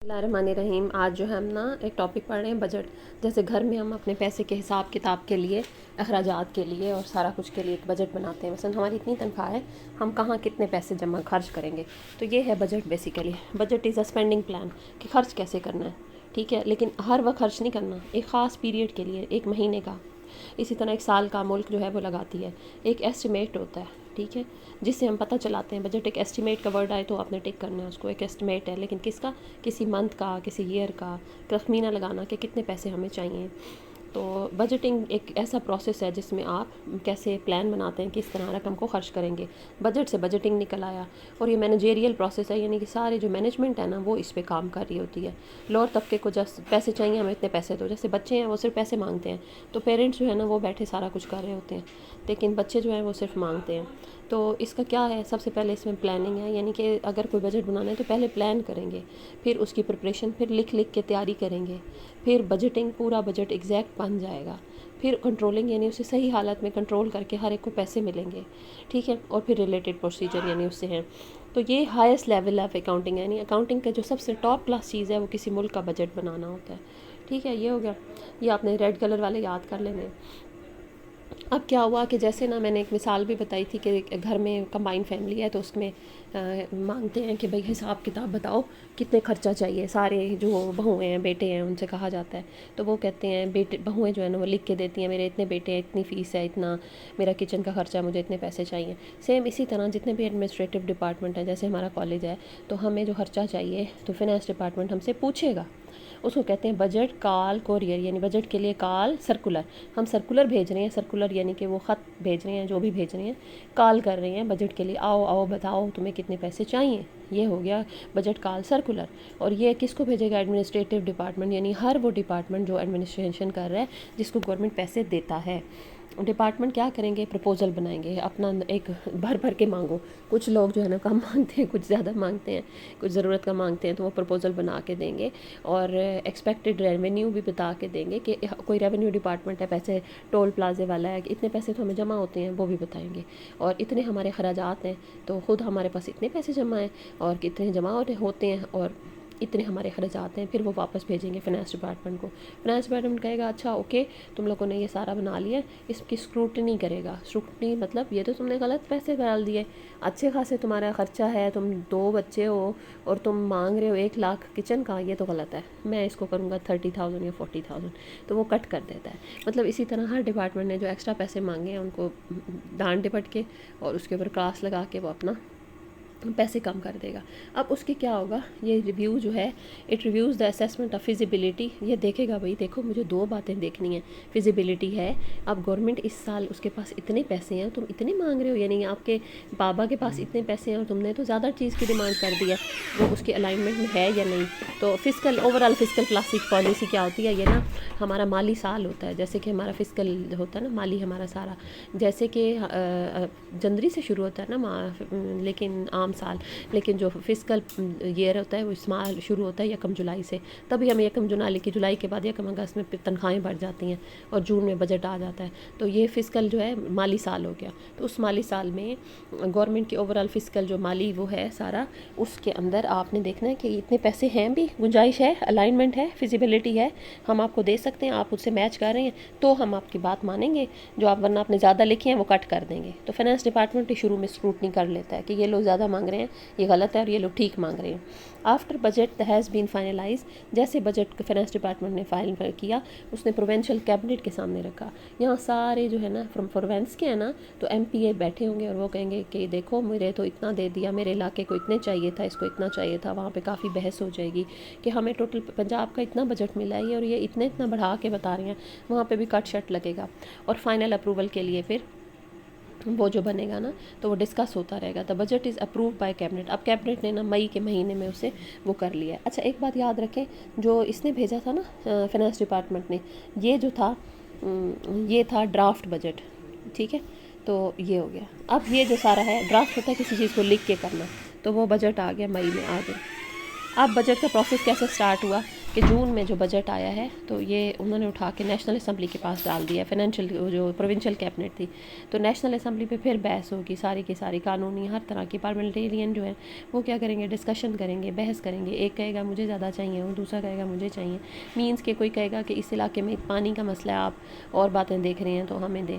بسم اللہ الرحمن الرحیم۔ آج جو ہے ہم ایک ٹاپک پڑھ رہے ہیں بجٹ۔ جیسے گھر میں ہم اپنے پیسے کے حساب کتاب کے لیے، اخراجات کے لیے اور سارا کچھ کے لیے ایک بجٹ بناتے ہیں۔ مثلا ہماری اتنی تنخواہ ہے، ہم کہاں کتنے پیسے جمع خرچ کریں گے، تو یہ ہے budget basically. Budget is a spending plan کہ خرچ کیسے کرنا ہے، ٹھیک ہے، لیکن ہر وقت خرچ نہیں کرنا، ایک خاص پیریڈ کے لیے، ایک مہینے کا، اسی طرح ایک سال کا ملک جو ہے وہ لگاتی ہے۔ ایک ایسٹیمیٹ ہوتا ہے، ٹھیک ہے، جس سے ہم پتہ چلاتے ہیں۔ بجٹ ایک ایسٹیمیٹ کا ورڈ آئے تو آپ نے ٹک کرنا ہے اس کو، ایک ایسٹیمیٹ ہے، لیکن کس کا؟ کسی منتھ کا، کسی ایئر کا، تخمینہ لگانا کہ کتنے پیسے ہمیں چاہیے۔ تو بجٹنگ ایک ایسا پروسیس ہے جس میں آپ کیسے پلان بناتے ہیں، کس طرح رقم کو خرچ کریں گے۔ بجٹ سے بجٹنگ نکل آیا، اور یہ مینیجریل پروسیس ہے، یعنی کہ سارے جو مینجمنٹ ہے نا وہ اس پہ کام کر رہی ہوتی ہے۔ لوور طبقے کو جس پیسے چاہیے، ہمیں اتنے پیسے دو، جیسے بچے ہیں وہ صرف پیسے مانگتے ہیں، تو پیرنٹس جو ہے نا وہ بیٹھے سارا کچھ کر رہے ہوتے ہیں، لیکن بچے جو ہیں وہ صرف مانگتے ہیں۔ تو اس کا کیا ہے، سب سے پہلے اس میں پلاننگ ہے، یعنی کہ اگر کوئی بجٹ بنانا ہے تو پہلے پلان کریں گے، پھر اس کی پریپریشن، پھر لکھ کے تیاری کریں گے، پھر بجٹنگ، پورا بجٹ ایگزیکٹ بن جائے گا، پھر کنٹرولنگ، یعنی اسے صحیح حالت میں کنٹرول کر کے ہر ایک کو پیسے ملیں گے، ٹھیک ہے، اور پھر ریلیٹڈ پروسیجر یعنی اس سے ہیں۔ تو یہ ہائیسٹ لیول آف اکاؤنٹنگ ہے، یعنی اکاؤنٹنگ کا جو سب سے ٹاپ کلاس چیز ہے وہ کسی ملک کا بجٹ بنانا ہوتا ہے، ٹھیک ہے۔ یہ ہو گیا، یہ آپ نے ریڈ کلر والے یاد کر لینے۔ اب کیا ہوا کہ جیسے نا میں نے ایک مثال بھی بتائی تھی کہ گھر میں کمبائن فیملی ہے، تو اس میں مانگتے ہیں کہ بھئی حساب کتاب بتاؤ کتنے خرچہ چاہیے۔ سارے جو بہویں ہیں، بیٹے ہیں، ان سے کہا جاتا ہے، تو وہ کہتے ہیں، بہویں جو ہے نا وہ لکھ کے دیتی ہیں، میرے اتنے بیٹے ہیں، اتنی فیس ہے، اتنا میرا کچن کا خرچہ، مجھے اتنے پیسے چاہیے۔ سیم اسی طرح جتنے بھی ایڈمنسٹریٹو ڈپارٹمنٹ ہیں، جیسے ہمارا کالج ہے، تو ہمیں جو خرچہ چاہیے تو فائنانس ڈپارٹمنٹ ہم سے پوچھے گا، اس کو کہتے ہیں بجٹ کال کوریئر، یعنی بجٹ کے لیے کال سرکولر۔ ہم سرکولر بھیج رہے ہیں، سرکولر یعنی کہ وہ خط بھیج رہے ہیں، جو بھی بھیج رہے ہیں، کال کر رہے ہیں بجٹ کے لیے، آؤ آؤ بتاؤ تمہیں کتنے پیسے چاہیے۔ یہ ہو گیا بجٹ کال سرکولر۔ اور یہ کس کو بھیجے گا؟ ایڈمنسٹریٹو ڈپارٹمنٹ، یعنی ہر وہ ڈپارٹمنٹ جو ایڈمنسٹریشن کر رہا ہے، جس کو گورنمنٹ پیسے دیتا ہے۔ ڈپارٹمنٹ کیا کریں گے؟ پرپوزل بنائیں گے، اپنا ایک بھر کے مانگو۔ کچھ لوگ جو ہے نا کم مانگتے ہیں، کچھ زیادہ مانگتے ہیں، کچھ ضرورت کا مانگتے ہیں، تو وہ پرپوزل بنا کے دیں گے، اور ایکسپیکٹڈ ریونیو بھی بتا کے دیں گے کہ کوئی ریونیو ڈپارٹمنٹ ہے، پیسے ٹول پلازے والا ہے، کہ اتنے پیسے تو ہمیں جمع ہوتے ہیں، وہ بھی بتائیں گے، اور اتنے ہمارے خراجات ہیں، تو خود ہمارے پاس اتنے پیسے جمع ہیں، اور کتنے جمع ہوتے ہیں، اور اتنے ہمارے خراجات ہیں۔ پھر وہ واپس بھیجیں گے فائنانس ڈپارٹمنٹ کو۔ فائنانس ڈپارٹمنٹ کہے گا اچھا اوکے، تم لوگوں نے یہ سارا بنا لیا، اس کی اسکروٹنی کرے گا۔ اسکروٹنی مطلب یہ تو تم نے غلط پیسے ڈال دیے، اچھے خاصے تمہارا خرچہ ہے، تم 2 بچے ہو اور تم مانگ رہے ہو 1 لاکھ کچن کا، یہ تو غلط ہے، میں اس کو کروں گا 30,000 یا 40,000، تو وہ کٹ کر دیتا ہے۔ مطلب اسی طرح ہر ڈپارٹمنٹ نے جو ایکسٹرا پیسے مانگے ہیں ان کو ڈانٹ ڈپٹ کے اور اس کے اوپر کراس لگا کے وہ اپنا پیسے کم کر دے گا۔ اب اس کے کیا ہوگا، یہ ریویو جو ہے، it reviews the assessment of feasibility, یہ دیکھے گا بھئی دیکھو مجھے 2 باتیں دیکھنی ہیں۔ فیزیبلٹی ہے، اب گورنمنٹ اس سال اس کے پاس اتنے پیسے ہیں، تم اتنے مانگ رہے ہو، یعنی آپ کے بابا کے پاس اتنے پیسے ہیں اور تم نے تو زیادہ چیز کی ڈیمانڈ کر دی ہے، وہ اس کے الائنمنٹ میں ہے یا نہیں۔ تو fiscal over all fiscal policy کیا ہوتی ہے، یہ نا ہمارا مالی سال ہوتا ہے، جیسے کہ ہمارا فسکل ہوتا ہے نا مالی ہمارا سارا، جیسے کہ جنوری سے شروع ہوتا ہے نا، لیکن عام سال، لیکن جو فسکل ایئر ہوتا ہے وہ اسمال شروع ہوتا ہے 1 جولائی سے، تبھی ہمیں 1 جولائی کے بعد 1 اگست میں تنخواہیں بڑھ جاتی ہیں اور جون میں بجٹ آ جاتا ہے۔ تو یہ فسکل جو ہے مالی سال ہو گیا، تو اس مالی سال میں گورنمنٹ کی اوور آل فسکل جو مالی وہ ہے سارا، اس کے اندر آپ نے دیکھنا ہے کہ اتنے پیسے ہیں، بھی گنجائش ہے، الائنمنٹ ہے، فیزیبلٹی ہے، ہم آپ کو دے سکتے ہیں، آپ اس سے میچ کر رہے ہیں تو ہم آپ کی بات مانیں گے، جو آپ ورنہ آپ نے زیادہ لکھے ہیں وہ کٹ کر دیں گے۔ تو فائنانس ڈپارٹمنٹ شروع میں اسکروٹنی کر لیتا ہے کہ یہ لوگ زیادہ مانگ رہے ہیں، یہ غلط ہے، اور یہ لوگ ٹھیک مانگ رہے ہیں۔ After budget has been finalize, جیسے بجٹ فائنانس ڈپارٹمنٹ نے فائل کیا، اس نے پروونشل کیبنٹ کے سامنے رکھا، یہاں سارے جو ہے نا فرام پروونس کے ہیں نا، تو ایم پی اے بیٹھے ہوں گے اور وہ کہیں گے کہ دیکھو میرے تو اتنا دے دیا، میرے علاقے کو اتنے چاہیے تھا، اس کو اتنا چاہیے تھا، وہاں پہ کافی بحث ہو جائے گی کہ ہمیں ٹوٹل پنجاب کا اتنا بجٹ ملا ہے اور یہ اتنا بڑھا کے بتا رہے ہیں، وہاں پہ بھی کٹ شٹ لگے گا، اور فائنل اپروول کے لیے پھر وہ جو بنے گا نا تو وہ ڈسکس ہوتا رہے گا۔ تو budget is approved by cabinet, اب کیبنٹ نے نا مئی کے مہینے میں اسے وہ کر لیا ہے۔ اچھا ایک بات یاد رکھیں، جو اس نے بھیجا تھا نا فائنانس ڈپارٹمنٹ نے، یہ جو تھا یہ تھا ڈرافٹ بجٹ، ٹھیک ہے، تو یہ ہو گیا۔ اب یہ جو سارا ہے ڈرافٹ ہوتا ہے کسی چیز کو لکھ کے کرنا، تو وہ بجٹ آ گیا مئی میں آ گیا۔ اب بجٹ کا پروسیس کیسے سٹارٹ ہوا، کہ جون میں جو بجٹ آیا ہے تو یہ انہوں نے اٹھا کے نیشنل اسمبلی کے پاس ڈال دیا ہے، فائنینشیل جو پروونشل کیبنٹ تھی، تو نیشنل اسمبلی پہ پھر بحث ہوگی، ساری کی ساری قانونی ہر طرح کی پارلیمنٹیرین جو ہیں وہ کیا کریں گے، ڈسکشن کریں گے، بحث کریں گے، ایک کہے گا مجھے زیادہ چاہیے، اور دوسرا کہے گا مجھے چاہیے، مینس کہ کوئی کہے گا کہ اس علاقے میں پانی کا مسئلہ ہے، آپ اور باتیں دیکھ رہے ہیں تو ہمیں دیں۔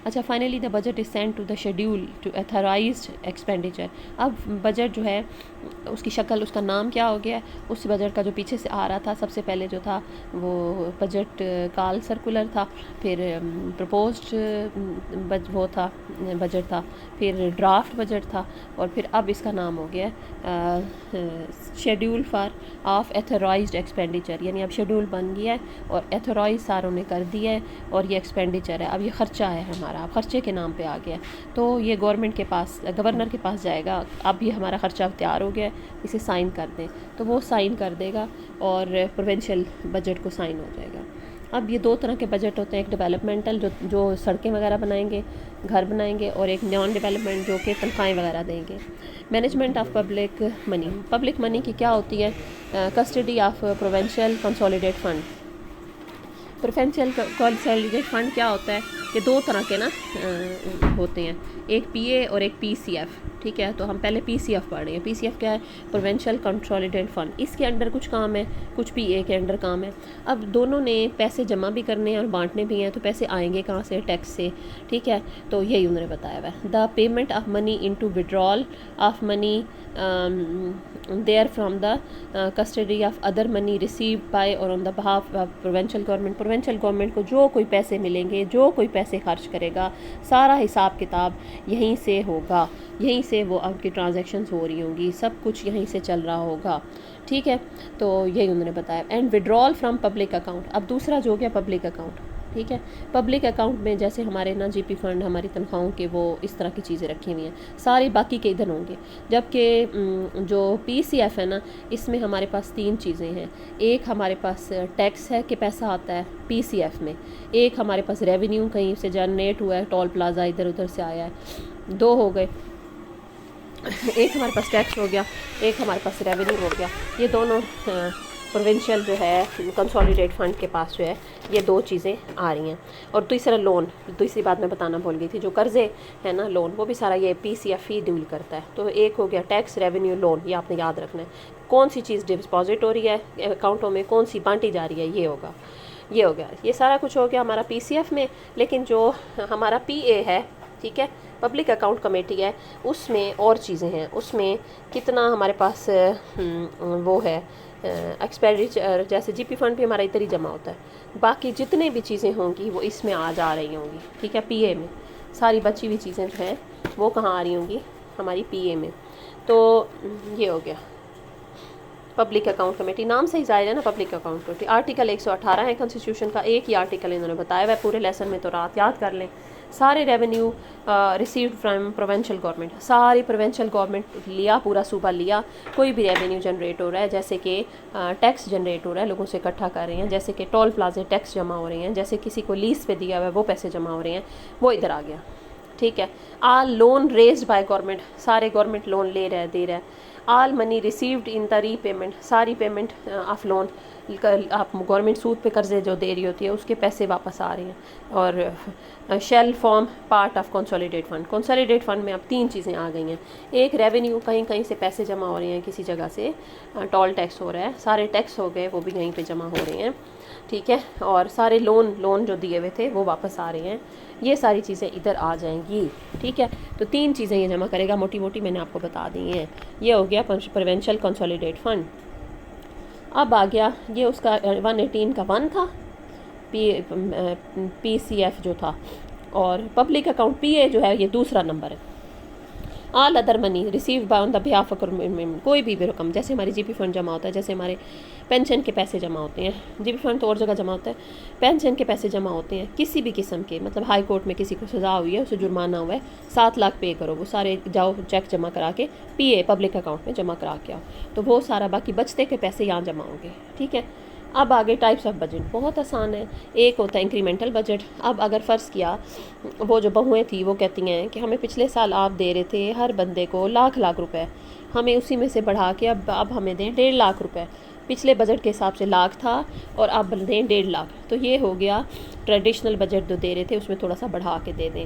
اچھا، finally the budget is sent to the schedule to authorised expenditure. اب بجٹ جو ہے اس کی شکل، اس کا نام کیا ہو گیا ہے، اس بجٹ کا جو پیچھے سے آ رہا تھا، سب سے پہلے جو تھا وہ بجٹ کال سرکولر تھا، پھر پرپوزڈ وہ تھا بجٹ تھا، پھر ڈرافٹ بجٹ تھا، اور پھر اب اس کا نام ہو گیا شیڈیول فار آف ایتھرائزڈ ایکسپینڈیچر، یعنی اب شیڈیول بن گیا ہے اور ایتھرائز ساروں نے کر دیا ہے، اور یہ ایکسپینڈیچر ہے، اب یہ خرچہ ہے ہمارا، اب خرچے کے نام پہ آ گیا ہے، تو یہ گورنمنٹ کے پاس، گورنر کے پاس جائے گا، اب یہ ہمارا خرچہ تیار ہو گیا ہے، اسے سائن کر دیں، تو وہ سائن کر دے گا اور پروونشل بجٹ کو سائن ہو جائے گا۔ اب یہ دو طرح کے بجٹ ہوتے ہیں، ایک ڈیولپمنٹل جو سڑکیں وغیرہ بنائیں گے، گھر بنائیں گے، اور ایک نان ڈیولپمنٹ جو کہ تنخواہیں وغیرہ دیں گے۔ Management of public money, public money کی کیا ہوتی ہے، custody of provincial consolidate fund. Provincial consolidate fund کیا ہوتا ہے کہ دو طرح کے نا ہوتے ہیں، ایک پی اے اور ایک پی سی ایف، ٹھیک ہے، تو ہم پہلے پی سی ایف پڑھ رہے ہیں۔ پی سی ایف کیا ہے، پروونشل کنسولیڈیٹ فنڈ، اس کے انڈر کچھ کام ہے، کچھ پی اے کے انڈر کام ہے۔ اب دونوں نے پیسے جمع بھی کرنے ہیں اور بانٹنے بھی ہیں، تو پیسے آئیں گے کہاں سے، ٹیکس سے، ٹھیک ہے، تو یہی انہوں نے بتایا ہوا ہے۔ The payment of money into withdrawal of money there from the custody of other money received by or on the behalf of provincial government. Provincial government کو جو کوئی پیسے ملیں گے، جو کوئی پیسے خرچ کرے گا، سارا حساب کتاب یہیں سے ہوگا، یہیں سے وہ آپ کی ٹرانزیکشنز ہو رہی ہوں گی، سب کچھ یہیں سے چل رہا ہوگا، ٹھیک ہے، تو یہی انہوں نے بتایا۔ And withdrawal from public account, اب دوسرا جو ہو گیا پبلک اکاؤنٹ، ٹھیک ہے، پبلک اکاؤنٹ میں جیسے ہمارے نا جی پی فنڈ، ہماری تنخواہوں کے، وہ اس طرح کی چیزیں رکھی ہوئی ہیں، ساری باقی کے ادھر ہوں گے، جبکہ جو پی سی ایف ہے نا، اس میں ہمارے پاس تین چیزیں ہیں، ایک ہمارے پاس ٹیکس ہے کہ پیسہ آتا ہے پی سی ایف میں، ایک ہمارے پاس ریونیو کہیں سے جنریٹ ہوا ہے، ٹول پلازا ادھر ادھر سے آیا ہے، دو ہو گئے، ایک ہمارے پاس ٹیکس ہو گیا، ایک ہمارے پاس ریونیو ہو گیا، یہ دونوں پروونشل جو ہے کنسولیڈیٹ فنڈ کے پاس جو ہے یہ دو چیزیں آ رہی ہیں۔ اور دوسرا لون، دوسری بات میں بتانا بھول گئی تھی، جو قرضے ہیں نا، لون، وہ بھی سارا یہ پی سی ایف ہی ڈیل کرتا ہے، تو ایک ہو گیا ٹیکس، ریونیو، لون، یہ آپ نے یاد رکھنا ہے، کون سی چیز ڈپازٹ ہو رہی ہے اکاؤنٹوں میں، کون سی بانٹی جا رہی ہے، یہ ہوگا، یہ ہو گیا، یہ سارا کچھ ہو گیا ہمارا پی سی ایف میں۔ لیکن جو ہمارا پی اے ہے، ٹھیک ہے، پبلک اکاؤنٹ کمیٹی ہے، اس میں اور چیزیں ہیں، اس میں کتنا ہمارے پاس وہ ہے ایکسپینڈیچر، جیسے جی پی فنڈ بھی ہمارا ادھر ہی جمع ہوتا ہے، باقی جتنے بھی چیزیں ہوں گی وہ اس میں آ جا رہی ہوں گی، ٹھیک ہے، پی اے میں ساری بچی ہوئی چیزیں جو ہیں وہ کہاں آ رہی ہوں گی، ہماری پی اے میں۔ تو یہ ہو گیا پبلک اکاؤنٹ کمیٹی، نام سے ہی ظاہر ہے نا پبلک اکاؤنٹ کمیٹی۔ آرٹیکل 118 ہے کنسٹیٹیوشن کا، ایک ہی آرٹیکل انہوں نے بتایا ہوا ہے پورے لیسن میں، تو رات یاد کر لیں۔ سارے revenue received from provincial government, ساری پروونشل گورنمنٹ لیا، پورا صوبہ لیا، کوئی بھی ریونیو جنریٹ ہو رہا ہے، جیسے کہ ٹیکس جنریٹ ہو رہا ہے، لوگوں سے اکٹھا کر رہے ہیں، جیسے کہ ٹول پلازے ٹیکس جمع ہو رہے ہیں، جیسے کسی کو لیز پہ دیا ہوا ہے وہ پیسے جمع ہو رہے ہیں، وہ ادھر آ گیا، ٹھیک ہے۔ All loan raised by government, سارے گورنمنٹ لون لے رہا ہے، دے رہا ہے۔ All money received in the repayment, ساری پیمنٹ آف لون، آپ گورنمنٹ سود پہ قرضے جو دے رہی ہوتی ہے اس کے پیسے واپس آ رہے ہیں۔ اور shall form part of consolidate fund, consolidate fund میں اب تین چیزیں آ گئی ہیں، ایک ریونیو، کہیں کہیں سے پیسے جمع ہو رہے ہیں، کسی جگہ سے ٹول ٹیکس ہو رہا ہے، سارے ٹیکس ہو گئے وہ بھی یہیں پہ جمع ہو رہے ہیں، ٹھیک ہے، اور سارے لون جو دیے ہوئے تھے وہ واپس آ رہے ہیں، یہ ساری چیزیں ادھر آ جائیں گی، ٹھیک ہے۔ تو تین چیزیں یہ جمع کرے گا، موٹی موٹی میں نے آپ کو بتا دی ہیں، یہ ہو گیا پروونشل کنسولیڈیٹ فنڈ۔ اب آ گیا یہ اس کا 118 کا 1 تھا، پی سی ایف جو تھا، اور پبلک اکاؤنٹ پی اے جو ہے یہ دوسرا نمبر ہے۔ All other money receive by on the behalf of, کوئی بھی رقم، جیسے ہماری جی پی فنڈ جمع ہوتا ہے، جیسے ہمارے پینشن کے پیسے جمع ہوتے ہیں، جی پی فنڈ تو اور جگہ جمع ہوتا ہے، پینشن کے پیسے جمع ہوتے ہیں کسی بھی قسم کے، مطلب ہائی کورٹ میں کسی کو سزا ہوئی ہے، اسے جرمانہ ہوا ہے 7 لاکھ پے کرو، وہ سارے جاؤ چیک جمع کرا کے پی اے پبلک اکاؤنٹ میں جمع کرا کے آؤ، تو وہ سارا باقی بچتے کے پیسے یہاں جمع ہوں گے، ٹھیک ہے۔ اب آگے ٹائپس آف بجٹ، بہت آسان ہے، ایک ہوتا ہے انکریمنٹل بجٹ۔ اب اگر فرض کیا وہ جو بہویں تھی وہ کہتی ہیں کہ ہمیں پچھلے سال آپ دے رہے تھے ہر بندے کو لاکھ روپے، ہمیں اسی میں سے بڑھا کے اب ہمیں دیں 1.5 لاکھ روپے، پچھلے بجٹ کے حساب سے لاکھ تھا اور آپ بن دیں 1.5 لاکھ، تو یہ ہو گیا ٹریڈیشنل بجٹ جو دے رہے تھے اس میں تھوڑا سا بڑھا کے دے دیں،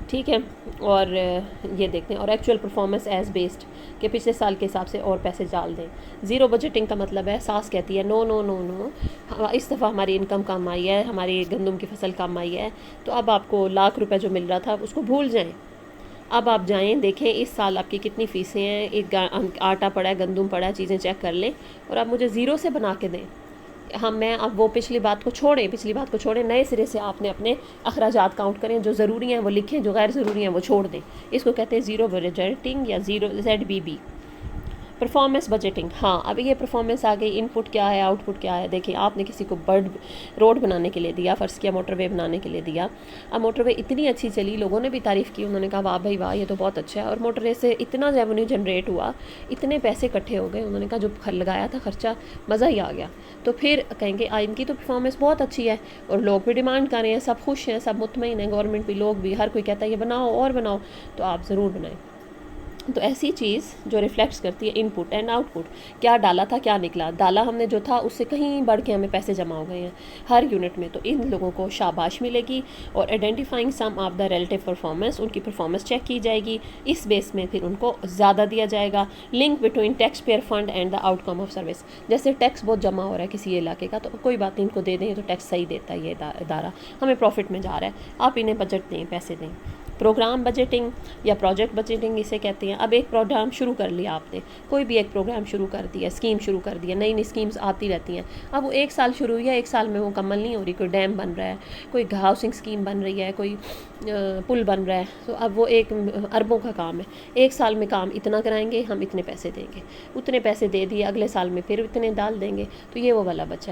ٹھیک ہے. اور یہ دیکھتے ہیں. اور ایکچوئل پرفارمنس ایز بیسڈ کہ پچھلے سال کے حساب سے اور پیسے ڈال دیں. زیرو بجٹنگ کا مطلب ہے ساس کہتی ہے نو نو نو نو، اس دفعہ ہماری انکم کم آئی ہے، ہماری گندم کی فصل کم آئی ہے، تو اب آپ کو 1,00,000 روپے جو مل رہا تھا اس کو بھول جائیں. اب آپ جائیں دیکھیں اس سال آپ کی کتنی فیسیں ہیں، ایک آٹا پڑا ہے، گندم پڑا ہے، چیزیں چیک کر لیں اور آپ مجھے زیرو سے بنا کے دیں. میں اب وہ پچھلی بات کو چھوڑیں، نئے سرے سے آپ نے اپنے اخراجات کاؤنٹ کریں، جو ضروری ہیں وہ لکھیں، جو غیر ضروری ہیں وہ چھوڑ دیں. اس کو کہتے ہیں زیرو بجٹنگ یا زیرو ZBB. Performance budgeting. ہاں اب یہ پرفارمنس آ گئی، ان پٹ کیا ہے، آؤٹ پٹ کیا ہے. دیکھیں آپ نے کسی کو روڈ بنانے کے لیے دیا، فرض کیا موٹر وے بنانے کے لیے دیا. اب موٹر وے اتنی اچھی چلی، لوگوں نے بھی تعریف کی، انہوں نے کہا واہ بھائی واہ یہ تو بہت اچھا ہے، اور موٹر وے سے اتنا ریونیو جنریٹ ہوا، اتنے پیسے اکٹھے ہو گئے، انہوں نے کہا جو لگایا تھا خرچہ مزہ ہی آ گیا. تو پھر کہیں گے ان کی تو پرفارمنس بہت اچھی ہے اور لوگ بھی ڈیمانڈ کر رہے ہیں، سب خوش ہیں، سب مطمئن ہیں، گورنمنٹ بھی، لوگ بھی، ہر کوئی کہتا ہے یہ بناؤ اور بناؤ، تو آپ ضرور بنائیں. تو ایسی چیز جو ریفلیکٹس کرتی ہے ان پٹ اینڈ آؤٹ پٹ، کیا ڈالا تھا کیا نکلا. ڈالا ہم نے جو تھا اس سے کہیں بڑھ کے ہمیں پیسے جمع ہو گئے ہیں ہر یونٹ میں، تو ان لوگوں کو شاباش ملے گی. اور identifying some of the relative performance, ان کی پرفارمنس چیک کی جائے گی، اس بیس میں پھر ان کو زیادہ دیا جائے گا. Link between taxpayer fund and the outcome of service. جیسے ٹیکس بہت جمع ہو رہا ہے کسی علاقے کا، تو کوئی بات نہیں، ان کو دے دیں تو ٹیکس صحیح دیتا ہے یہ ادارہ، ہمیں پروفٹ میں جا رہا ہے، آپ انہیں بجٹ دیں، پیسے دیں. پروگرام بجٹنگ یا پروجیکٹ بجٹنگ اسے کہتے ہیں. اب ایک پروگرام شروع کر لیا آپ نے، کوئی بھی ایک پروگرام شروع کر دیا، اسکیم شروع کر دیا، نئی نئی اسکیمز آتی رہتی ہیں. اب وہ ایک سال شروع ہوئی ہے، ایک سال میں وہ مکمل نہیں ہو رہی. کوئی ڈیم بن رہا ہے، کوئی ہاؤسنگ اسکیم بن رہی ہے، کوئی پل بن رہا ہے، تو اب وہ ایک اربوں کا کام ہے. ایک سال میں کام اتنا کرائیں گے، ہم اتنے پیسے دیں گے، اتنے پیسے دے دیے، اگلے سال میں پھر اتنے ڈال دیں گے. تو یہ وہ والا بچہ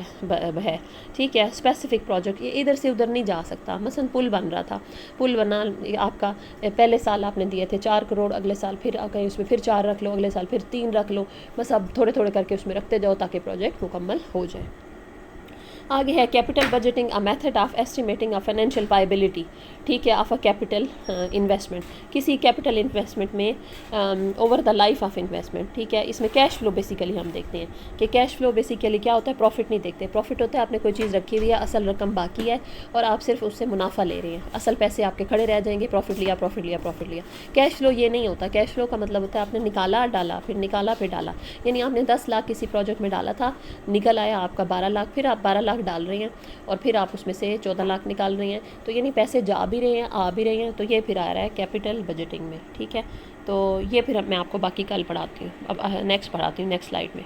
ہے، ٹھیک ہے. اسپیسیفک پروجیکٹ یہ ادھر سے ادھر نہیں جا سکتا. مثلا پل بن رہا تھا، پل بنا آپ کا پہلے سال آپ نے دیے تھے 4 کروڑ، اگلے سال پھر کہیں اس میں پھر 4 رکھ لو، اگلے سال پھر 3 رکھ لو، بس اب تھوڑے تھوڑے کر کے اس میں رکھتے جاؤ تاکہ پروجیکٹ مکمل ہو جائے. آگے ہے capital budgeting, a method of estimating a financial viability, ٹھیک ہے، آف اے کیپٹل انویسٹمنٹ. کسی کیپٹل انویسٹمنٹ میں over the life of investment, ٹھیک ہے. اس میں کیش فلو بیسیکلی ہم دیکھتے ہیں کہ کیش فلو بیسیکلی کیا ہوتا ہے. پروفٹ نہیں دیکھتے. پروفٹ ہوتا ہے آپ نے کوئی چیز رکھی ہوئی ہے، اصل رقم باقی ہے اور آپ صرف اس سے منافع لے رہے ہیں، اصل پیسے آپ کے کھڑے رہ جائیں گے، پروفٹ لیا پروفٹ لیا پروفٹ لیا. کیش فلو یہ نہیں ہوتا. کیش فلو کا مطلب ہوتا ہے آپ نے نکالا ڈالا، پھر نکالا پھر ڈالا. یعنی آپ نے 10 لاکھ کسی پروجیکٹ میں ڈالا تھا، نکل آیا آپ کا 12 لاکھ، پھر آپ 12 لاکھ ڈال رہے ہیں اور پھر آپ اس میں سے 14 لاکھ نکال رہے ہیں. تو یعنی پیسے جا بھی رہے ہیں آ بھی رہے ہیں. تو یہ پھر آ رہا ہے کیپٹل بجٹنگ میں، ٹھیک ہے. تو یہ پھر میں آپ کو باقی کل پڑھاتی ہوں، اب نیکسٹ پڑھاتی ہوں نیکسٹ سلائیڈ میں.